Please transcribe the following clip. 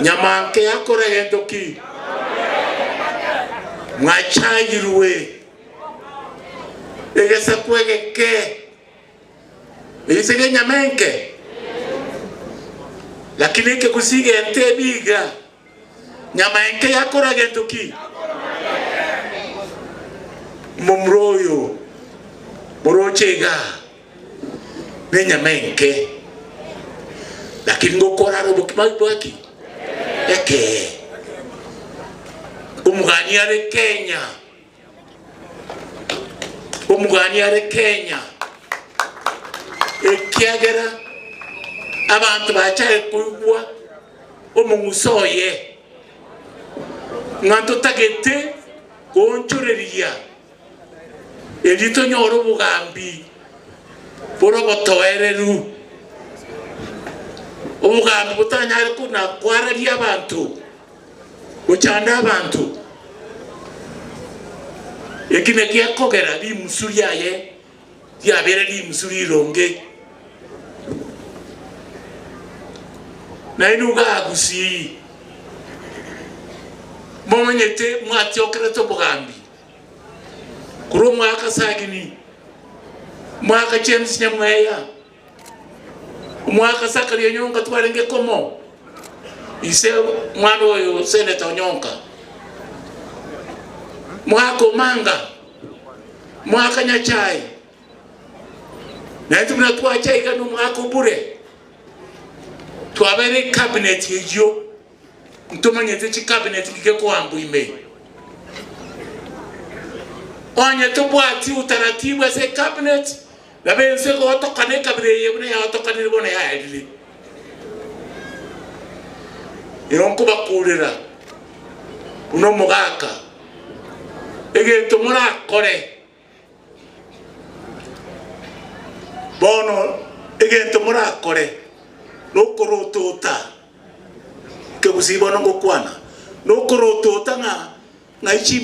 nyamanke yakora yendoki mwachayirwe egesa kwegeke isege nyamenke lakini ke kusige ente biga nyamenke yakora yendoki mumroyo morochega ne nyamenke lakini ngokora robo kimabwaki eke umuganyare Kenya ekiagera abantu bachaye kuigwa omungusoye nganto tagete konchoreria elito nyoro bugambi borogotoereru obugambi butanyare kuna kwararia abantu uchanda abantu ekine kyakogera li musuri yaye yabere li musuri ronge na inuga agusi momanyete mwatiokera to bugambi kuro mwaka sagini mwaka James Nyamweya mwaka Sakari Nyonga twarenge komo ise mwana oyo Senator Nyonka mwaka Manga mwaka Nyachai na tumna twachai kanu mwaka Bure twabere cabinet yejo ntomanyete chi cabinet kike ko ambuime onye to bwati utaratibu ase cabinet la bense ko tokane cabinet yebune ya tokane bona ya edili ironko bakurira uno mugaka egento mura kore bono egento mura kore nokoro tota ke busibono ngokwana nokoro tota nga ichi